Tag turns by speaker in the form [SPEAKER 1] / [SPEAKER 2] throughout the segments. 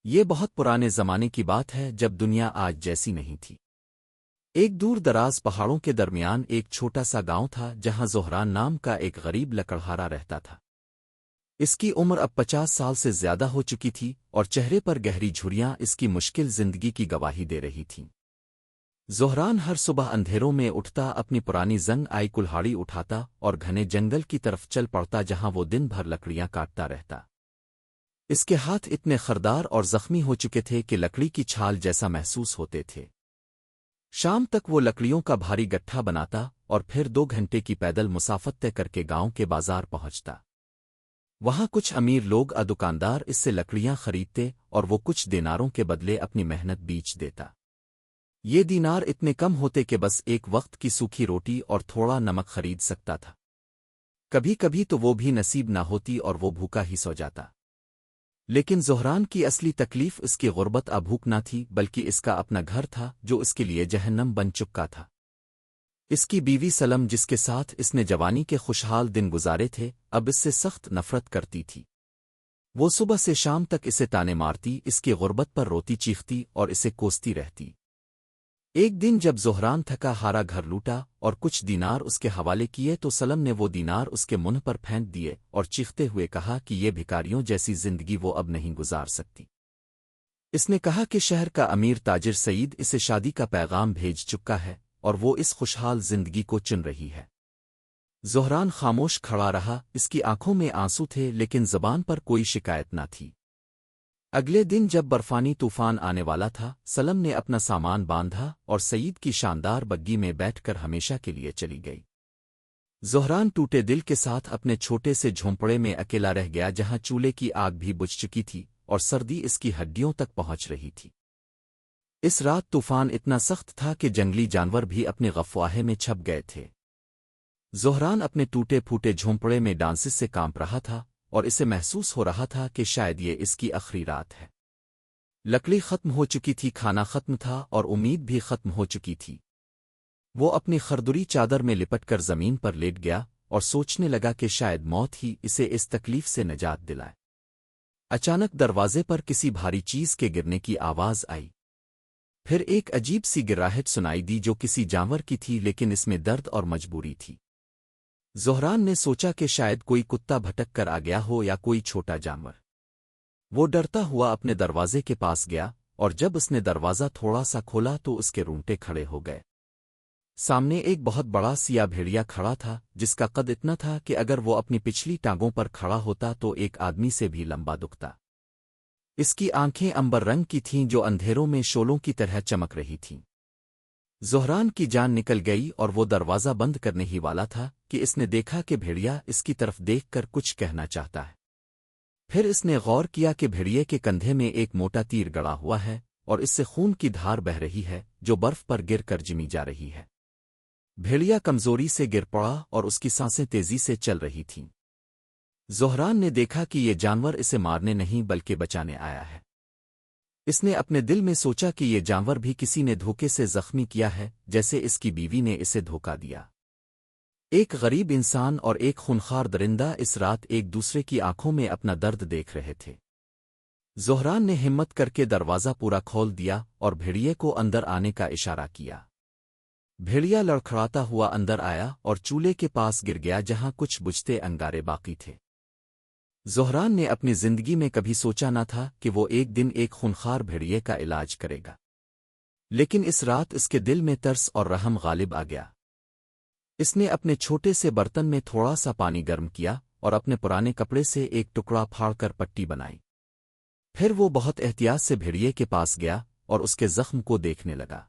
[SPEAKER 1] یہ بہت پرانے زمانے کی بات ہے جب دنیا آج جیسی نہیں تھی۔ ایک دور دراز پہاڑوں کے درمیان ایک چھوٹا سا گاؤں تھا جہاں زہران نام کا ایک غریب لکڑہارا رہتا تھا۔ اس کی عمر اب 50 سال سے زیادہ ہو چکی تھی اور چہرے پر گہری جھریاں اس کی مشکل زندگی کی گواہی دے رہی تھیں۔ زہران ہر صبح اندھیروں میں اٹھتا، اپنی پرانی زنگ آئی کلہاڑی اٹھاتا اور گھنے جنگل کی طرف چل پڑتا جہاں وہ دن بھر لکڑیاں کاٹتا رہتا۔ اس کے ہاتھ اتنے خردار اور زخمی ہو چکے تھے کہ لکڑی کی چھال جیسا محسوس ہوتے تھے۔ شام تک وہ لکڑیوں کا بھاری گٹھا بناتا اور پھر 2 گھنٹے کی پیدل مسافت طے کر کے گاؤں کے بازار پہنچتا۔ وہاں کچھ امیر لوگ دکاندار اس سے لکڑیاں خریدتے اور وہ کچھ دیناروں کے بدلے اپنی محنت بیچ دیتا۔ یہ دینار اتنے کم ہوتے کہ بس ایک وقت کی سوکھی روٹی اور تھوڑا نمک خرید سکتا تھا۔ کبھی کبھی تو وہ بھی نصیب نہ ہوتی اور وہ بھوکا ہی سو جاتا۔ لیکن زہران کی اصلی تکلیف اس کی غربت بھوک نہ تھی، بلکہ اس کا اپنا گھر تھا جو اس کے لیے جہنم بن چکا تھا۔ اس کی بیوی سلم، جس کے ساتھ اس نے جوانی کے خوشحال دن گزارے تھے، اب اس سے سخت نفرت کرتی تھی۔ وہ صبح سے شام تک اسے تانے مارتی، اس کی غربت پر روتی چیختی اور اسے کوستی رہتی۔ ایک دن جب زہران تھکا ہارا گھر لوٹا اور کچھ دینار اس کے حوالے کیے تو سلم نے وہ دینار اس کے منہ پر پھینک دیے اور چیختے ہوئے کہا کہ یہ بھکاریوں جیسی زندگی وہ اب نہیں گزار سکتی۔ اس نے کہا کہ شہر کا امیر تاجر سعید اسے شادی کا پیغام بھیج چکا ہے اور وہ اس خوشحال زندگی کو چن رہی ہے۔ زہران خاموش کھڑا رہا، اس کی آنکھوں میں آنسو تھے لیکن زبان پر کوئی شکایت نہ تھی۔ اگلے دن جب برفانی طوفان آنے والا تھا، سلم نے اپنا سامان باندھا اور سعید کی شاندار بگی میں بیٹھ کر ہمیشہ کے لیے چلی گئی۔ زہران ٹوٹے دل کے ساتھ اپنے چھوٹے سے جھونپڑے میں اکیلا رہ گیا جہاں چولہے کی آگ بھی بجھ چکی تھی اور سردی اس کی ہڈیوں تک پہنچ رہی تھی۔ اس رات طوفان اتنا سخت تھا کہ جنگلی جانور بھی اپنی غفواہے میں چھپ گئے تھے۔ زہران اپنے ٹوٹے پھوٹے جھونپڑے میں ڈانسز سے کانپ رہا تھا اور اسے محسوس ہو رہا تھا کہ شاید یہ اس کی آخری رات ہے۔ لکڑی ختم ہو چکی تھی، کھانا ختم تھا اور امید بھی ختم ہو چکی تھی۔ وہ اپنی خردری چادر میں لپٹ کر زمین پر لیٹ گیا اور سوچنے لگا کہ شاید موت ہی اسے اس تکلیف سے نجات دلائے۔ اچانک دروازے پر کسی بھاری چیز کے گرنے کی آواز آئی۔ پھر ایک عجیب سی گراہٹ سنائی دی جو کسی جانور کی تھی، لیکن اس میں درد اور مجبوری تھی۔ زہران نے سوچا کہ شاید کوئی کتا بھٹک کر آ گیا ہو یا کوئی چھوٹا جانور۔ وہ ڈرتا ہوا اپنے دروازے کے پاس گیا اور جب اس نے دروازہ تھوڑا سا کھولا تو اس کے رونگٹے کھڑے ہو گئے۔ سامنے ایک بہت بڑا سیاہ بھیڑیا کھڑا تھا جس کا قد اتنا تھا کہ اگر وہ اپنی پچھلی ٹانگوں پر کھڑا ہوتا تو ایک آدمی سے بھی لمبا دکھتا۔ اس کی آنکھیں امبر رنگ کی تھیں جو اندھیروں میں شولوں کی طرح چمک رہی تھیں۔ زہران کی جان نکل گئی اور وہ دروازہ بند کرنے ہی والا تھا کہ اس نے دیکھا کہ بھیڑیا اس کی طرف دیکھ کر کچھ کہنا چاہتا ہے۔ پھر اس نے غور کیا کہ بھیڑیے کے کندھے میں ایک موٹا تیر گڑا ہوا ہے اور اس سے خون کی دھار بہہ رہی ہے جو برف پر گر کر جمی جا رہی ہے۔ بھیڑیا کمزوری سے گر پڑا اور اس کی سانسیں تیزی سے چل رہی تھیں۔ زہران نے دیکھا کہ یہ جانور اسے مارنے نہیں بلکہ بچانے آیا ہے۔ اس نے اپنے دل میں سوچا کہ یہ جانور بھی کسی نے دھوکے سے زخمی کیا ہے، جیسے اس کی بیوی نے اسے دھوکا دیا۔ ایک غریب انسان اور ایک خونخوار درندہ اس رات ایک دوسرے کی آنکھوں میں اپنا درد دیکھ رہے تھے۔ زہران نے ہمت کر کے دروازہ پورا کھول دیا اور بھیڑیے کو اندر آنے کا اشارہ کیا۔ بھیڑیا لڑکھڑاتا ہوا اندر آیا اور چولہے کے پاس گر گیا جہاں کچھ بجھتے انگارے باقی تھے۔ زہران نے اپنی زندگی میں کبھی سوچا نہ تھا کہ وہ ایک دن ایک خونخوار بھیڑیے کا علاج کرے گا، لیکن اس رات اس کے دل میں ترس اور رحم غالب آ گیا۔ اس نے اپنے چھوٹے سے برتن میں تھوڑا سا پانی گرم کیا اور اپنے پرانے کپڑے سے ایک ٹکڑا پھاڑ کر پٹی بنائی۔ پھر وہ بہت احتیاط سے بھیڑیے کے پاس گیا اور اس کے زخم کو دیکھنے لگا۔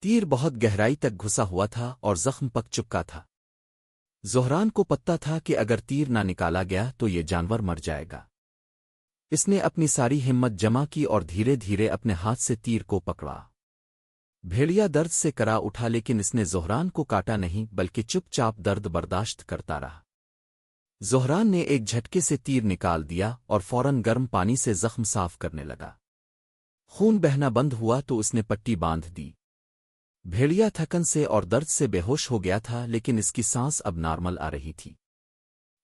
[SPEAKER 1] تیر بہت گہرائی تک گھسا ہوا تھا اور زخم پک چکا تھا۔ زہران کو پتہ تھا کہ اگر تیر نہ نکالا گیا تو یہ جانور مر جائے گا۔ اس نے اپنی ساری ہمت جمع کی اور دھیرے دھیرے اپنے ہاتھ سے تیر کو پکڑا۔ بھیڑیا درد سے کرا اٹھا لیکن اس نے زہران کو کاٹا نہیں بلکہ چپ چاپ درد برداشت کرتا رہا۔ زہران نے ایک جھٹکے سے تیر نکال دیا اور فوراً گرم پانی سے زخم صاف کرنے لگا۔ خون بہنا بند ہوا تو اس نے پٹی باندھ دی۔ بھیڑیا تھکن سے اور درد سے بے ہوش ہو گیا تھا لیکن اس کی سانس اب نارمل آ رہی تھی۔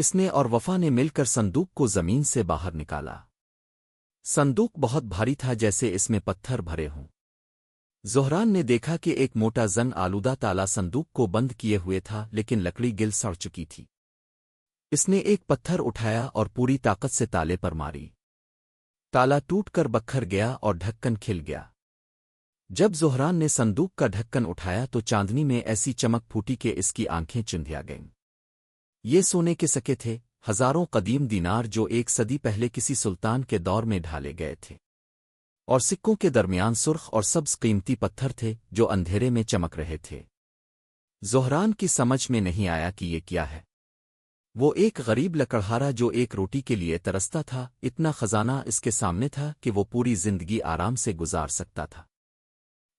[SPEAKER 1] اس نے اور وفا نے مل کر صندوق کو زمین سے باہر نکالا۔ صندوق بہت بھاری تھا، جیسے اس میں پتھر بھرے ہوں۔ زہران نے دیکھا کہ ایک موٹا زنگ آلودہ تالا صندوق کو بند کیے ہوئے تھا، لیکن لکڑی گل سڑ چکی تھی۔ اس نے ایک پتھر اٹھایا اور پوری طاقت سے تالے پر ماری۔ تالا ٹوٹ کر بکھر گیا اور ڈھکن کھل گیا۔ جب زہران نے صندوق کا ڈھکن اٹھایا تو چاندنی میں ایسی چمک پھوٹی کہ اس کی آنکھیں چندھیا گئیں۔ یہ سونے کے سکے تھے، ہزاروں قدیم دینار جو ایک صدی پہلے کسی سلطان کے دور میں ڈھالے گئے تھے، اور سکوں کے درمیان سرخ اور سبز قیمتی پتھر تھے جو اندھیرے میں چمک رہے تھے۔ زہران کی سمجھ میں نہیں آیا کہ یہ کیا ہے۔ وہ ایک غریب لکڑہارا جو ایک روٹی کے لیے ترستا تھا، اتنا خزانہ اس کے سامنے تھا کہ وہ پوری زندگی آرام سے گزار سکتا تھا۔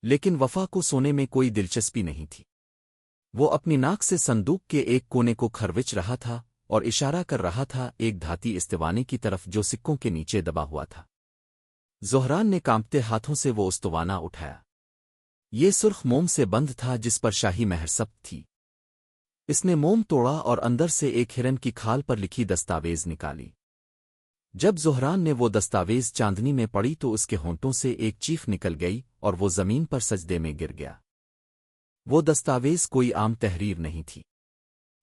[SPEAKER 1] لیکن وفا کو سونے میں کوئی دلچسپی نہیں تھی۔ وہ اپنی ناک سے صندوق کے ایک کونے کو کھروچ رہا تھا اور اشارہ کر رہا تھا ایک دھاتی استوانے کی طرف جو سکوں کے نیچے دبا ہوا تھا۔ زہران نے کانپتے ہاتھوں سے وہ استوانہ اٹھایا۔ یہ سرخ موم سے بند تھا جس پر شاہی مہر ثبت تھی۔ اس نے موم توڑا اور اندر سے ایک ہرن کی کھال پر لکھی دستاویز نکالی۔ جب زہران نے وہ دستاویز چاندنی میں پڑی تو اس کے ہونٹوں سے ایک چیخ نکل گئی اور وہ زمین پر سجدے میں گر گیا۔ وہ دستاویز کوئی عام تحریر نہیں تھی۔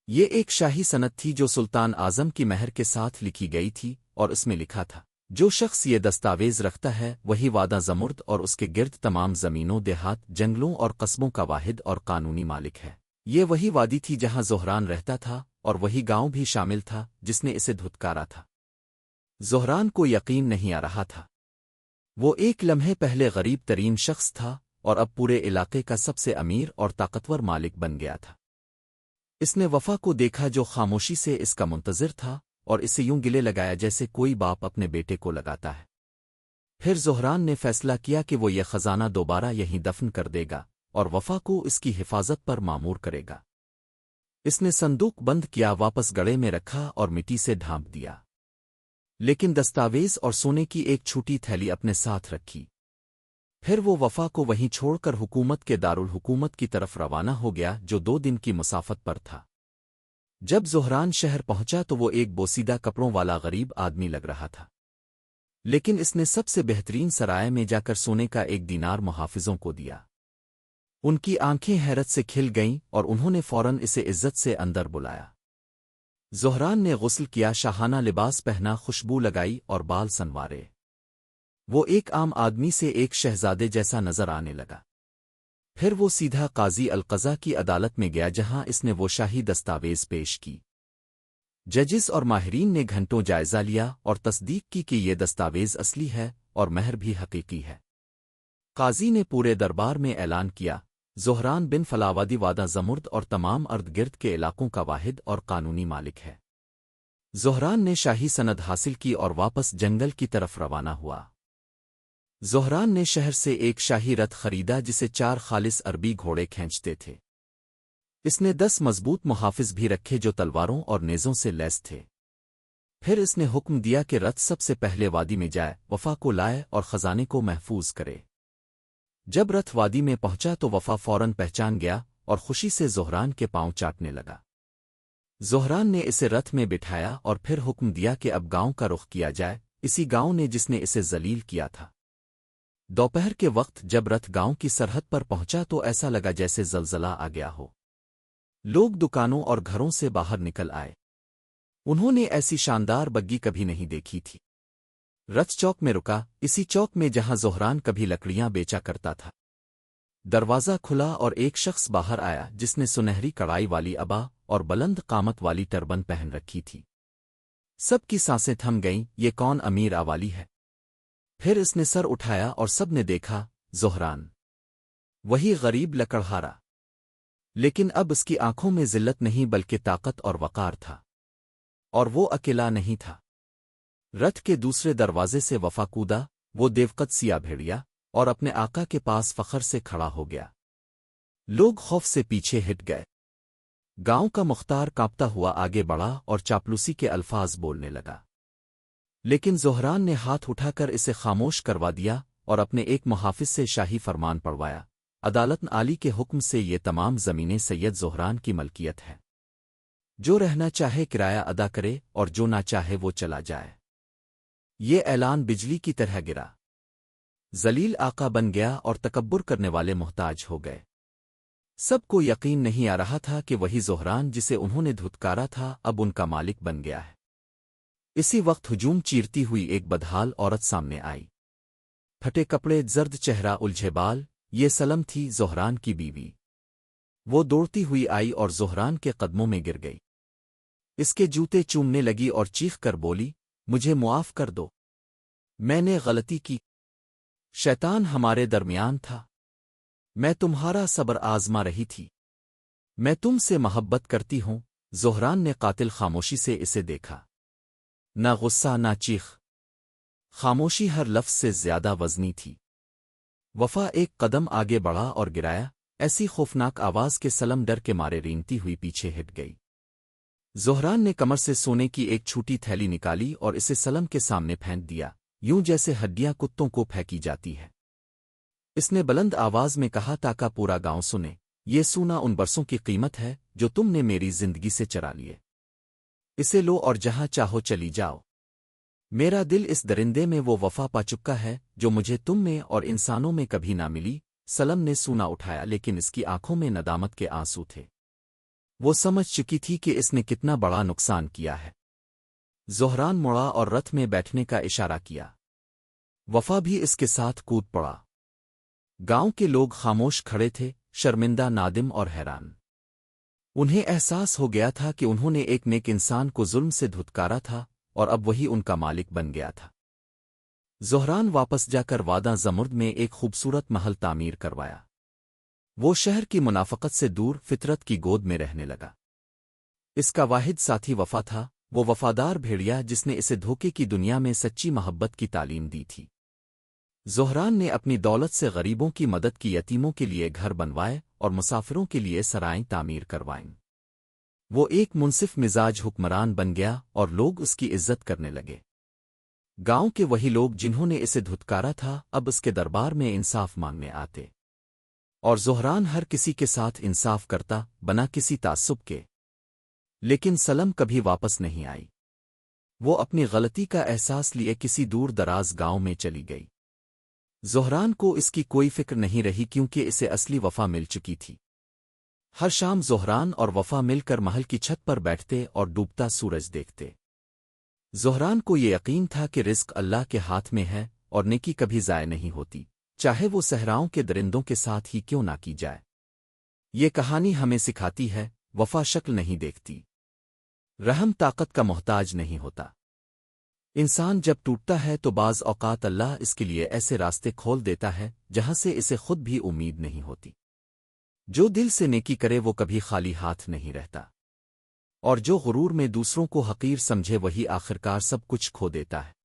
[SPEAKER 1] یہ ایک شاہی سند تھی جو سلطان اعظم کی مہر کے ساتھ لکھی گئی تھی، اور اس میں لکھا تھا، جو شخص یہ دستاویز رکھتا ہے وہی وادہ زمرد اور اس کے گرد تمام زمینوں، دیہات، جنگلوں اور قصبوں کا واحد اور قانونی مالک ہے۔ یہ وہی وادی تھی جہاں زہران رہتا تھا، اور وہی گاؤں بھی شامل تھا جس نے اسے دھتکارا تھا۔ زہران کو یقین نہیں آ رہا تھا۔ وہ ایک لمحے پہلے غریب ترین شخص تھا اور اب پورے علاقے کا سب سے امیر اور طاقتور مالک بن گیا تھا۔ اس نے وفا کو دیکھا جو خاموشی سے اس کا منتظر تھا، اور اسے یوں گلے لگایا جیسے کوئی باپ اپنے بیٹے کو لگاتا ہے۔ پھر زہران نے فیصلہ کیا کہ وہ یہ خزانہ دوبارہ یہیں دفن کر دے گا اور وفا کو اس کی حفاظت پر مامور کرے گا۔ اس نے صندوق بند کیا، واپس گڑے میں رکھا اور مٹی سے ڈھانپ دیا، لیکن دستاویز اور سونے کی ایک چھوٹی تھیلی اپنے ساتھ رکھی۔ پھر وہ وفا کو وہیں چھوڑ کر حکومت کے دارالحکومت کی طرف روانہ ہو گیا جو 2 دن کی مسافت پر تھا۔ جب زہران شہر پہنچا تو وہ ایک بوسیدہ کپڑوں والا غریب آدمی لگ رہا تھا، لیکن اس نے سب سے بہترین سرائے میں جا کر سونے کا 1 دینار محافظوں کو دیا۔ ان کی آنکھیں حیرت سے کھل گئیں اور انہوں نے فوراً اسے عزت سے اندر بلایا۔ زہران نے غسل کیا، شاہانہ لباس پہنا، خوشبو لگائی اور بال سنوارے۔ وہ ایک عام آدمی سے ایک شہزادے جیسا نظر آنے لگا۔ پھر وہ سیدھا قاضی القضا کی عدالت میں گیا جہاں اس نے وہ شاہی دستاویز پیش کی۔ ججز اور ماہرین نے گھنٹوں جائزہ لیا اور تصدیق کی کہ یہ دستاویز اصلی ہے اور مہر بھی حقیقی ہے۔ قاضی نے پورے دربار میں اعلان کیا، زہران بن فلاوادی وادہ زمرد اور تمام ارد گرد کے علاقوں کا واحد اور قانونی مالک ہے۔ زہران نے شاہی سند حاصل کی اور واپس جنگل کی طرف روانہ ہوا۔ زہران نے شہر سے ایک شاہی رتھ خریدا جسے 4 خالص عربی گھوڑے کھینچتے تھے۔ اس نے 10 مضبوط محافظ بھی رکھے جو تلواروں اور نیزوں سے لیس تھے۔ پھر اس نے حکم دیا کہ رتھ سب سے پہلے وادی میں جائے، وفا کو لائے اور خزانے کو محفوظ کرے۔ جب رتھ وادی میں پہنچا تو وفا فوراً پہچان گیا اور خوشی سے زہران کے پاؤں چاٹنے لگا۔ زہران نے اسے رتھ میں بٹھایا اور پھر حکم دیا کہ اب گاؤں کا رخ کیا جائے، اسی گاؤں نے جس نے اسے ذلیل کیا تھا۔ دوپہر کے وقت جب رتھ گاؤں کی سرحد پر پہنچا تو ایسا لگا جیسے زلزلہ آ گیا ہو۔ لوگ دکانوں اور گھروں سے باہر نکل آئے۔ انہوں نے ایسی شاندار بگی کبھی نہیں دیکھی تھی۔ رتھ چوک میں رکا، اسی چوک میں جہاں زہران کبھی لکڑیاں بیچا کرتا تھا۔ دروازہ کھلا اور ایک شخص باہر آیا جس نے سنہری کڑائی والی عبا اور بلند قامت والی ٹربن پہن رکھی تھی۔ سب کی سانسیں تھم گئیں، یہ کون امیر آوالی ہے؟ پھر اس نے سر اٹھایا اور سب نے دیکھا، زہران، وہی غریب لکڑہارا۔ لیکن اب اس کی آنکھوں میں ذلت نہیں بلکہ طاقت اور وقار تھا، اور وہ اکیلا نہیں تھا۔ رتھ کے دوسرے دروازے سے وفا کودا، وہ دیوقت سیا بھیڑیا، اور اپنے آقا کے پاس فخر سے کھڑا ہو گیا۔ لوگ خوف سے پیچھے ہٹ گئے۔ گاؤں کا مختار کانپتا ہوا آگے بڑھا اور چاپلوسی کے الفاظ بولنے لگا، لیکن زہران نے ہاتھ اٹھا کر اسے خاموش کروا دیا اور اپنے ایک محافظ سے شاہی فرمان پڑھوایا، عدالت عالی کے حکم سے یہ تمام زمینیں سید زہران کی ملکیت ہے۔ جو رہنا چاہے کرایہ ادا کرے اور جو نہ چاہے وہ چلا جائے۔ یہ اعلان بجلی کی طرح گرا۔ ذلیل آقا بن گیا اور تکبر کرنے والے محتاج ہو گئے۔ سب کو یقین نہیں آ رہا تھا کہ وہی زہران جسے انہوں نے دھتکارا تھا اب ان کا مالک بن گیا ہے۔ اسی وقت ہجوم چیرتی ہوئی ایک بدحال عورت سامنے آئی۔ پھٹے کپڑے، زرد چہرہ، الجھے بال، یہ سلم تھی، زہران کی بیوی۔ وہ دوڑتی ہوئی آئی اور زہران کے قدموں میں گر گئی۔ اس کے جوتے چومنے لگی اور چیخ کر بولی، مجھے معاف کر دو، میں نے غلطی کی، شیطان ہمارے درمیان تھا، میں تمہارا صبر آزما رہی تھی، میں تم سے محبت کرتی ہوں۔ زہران نے قاتل خاموشی سے اسے دیکھا، نہ غصہ نہ چیخ، خاموشی ہر لفظ سے زیادہ وزنی تھی۔ وفا ایک قدم آگے بڑھا اور گرایا، ایسی خوفناک آواز کے سلم ڈر کے مارے رینگتی ہوئی پیچھے ہٹ گئی۔ زہران نے کمر سے سونے کی ایک چھوٹی تھیلی نکالی اور اسے سلم کے سامنے پھینک دیا، یوں جیسے ہڈیاں کتوں کو پھینکی جاتی ہے۔ اس نے بلند آواز میں کہا تاکہ پورا گاؤں سنے، یہ سونا ان برسوں کی قیمت ہے جو تم نے میری زندگی سے چرا لیے۔ اسے لو اور جہاں چاہو چلی جاؤ۔ میرا دل اس درندے میں وہ وفا پا چکا ہے جو مجھے تم میں اور انسانوں میں کبھی نہ ملی۔ سلم نے سونا اٹھایا لیکن اس کی آنکھوں میں ندامت کے آنسو تھے۔ وہ سمجھ چکی تھی کہ اس نے کتنا بڑا نقصان کیا ہے۔ زہران مڑا اور رتھ میں بیٹھنے کا اشارہ کیا۔ وفا بھی اس کے ساتھ کود پڑا۔ گاؤں کے لوگ خاموش کھڑے تھے، شرمندہ، نادم اور حیران۔ انہیں احساس ہو گیا تھا کہ انہوں نے ایک نیک انسان کو ظلم سے دھتکارا تھا اور اب وہی ان کا مالک بن گیا تھا۔ زہران واپس جا کر واداں زمرد میں ایک خوبصورت محل تعمیر کروایا۔ وہ شہر کی منافقت سے دور فطرت کی گود میں رہنے لگا۔ اس کا واحد ساتھی وفا تھا، وہ وفادار بھیڑیا جس نے اسے دھوکے کی دنیا میں سچی محبت کی تعلیم دی تھی۔ زہران نے اپنی دولت سے غریبوں کی مدد کی، یتیموں کے لیے گھر بنوائے اور مسافروں کے لیے سرائیں تعمیر کروائیں۔ وہ ایک منصف مزاج حکمران بن گیا اور لوگ اس کی عزت کرنے لگے۔ گاؤں کے وہی لوگ جنہوں نے اسے دھتکارا تھا اب اس کے دربار میں انصاف مانگنے آتے، اور زہران ہر کسی کے ساتھ انصاف کرتا بنا کسی تعصب کے۔ لیکن سلم کبھی واپس نہیں آئی۔ وہ اپنی غلطی کا احساس لیے کسی دور دراز گاؤں میں چلی گئی۔ زہران کو اس کی کوئی فکر نہیں رہی کیونکہ اسے اصلی وفا مل چکی تھی۔ ہر شام زہران اور وفا مل کر محل کی چھت پر بیٹھتے اور ڈوبتا سورج دیکھتے۔ زہران کو یہ یقین تھا کہ رزق اللہ کے ہاتھ میں ہے اور نیکی کبھی ضائع نہیں ہوتی، چاہے وہ صحراؤں کے درندوں کے ساتھ ہی کیوں نہ کی جائے۔ یہ کہانی ہمیں سکھاتی ہے، وفا شکل نہیں دیکھتی، رحم طاقت کا محتاج نہیں ہوتا۔ انسان جب ٹوٹتا ہے تو بعض اوقات اللہ اس کے لیے ایسے راستے کھول دیتا ہے جہاں سے اسے خود بھی امید نہیں ہوتی۔ جو دل سے نیکی کرے وہ کبھی خالی ہاتھ نہیں رہتا، اور جو غرور میں دوسروں کو حقیر سمجھے وہی آخرکار سب کچھ کھو دیتا ہے۔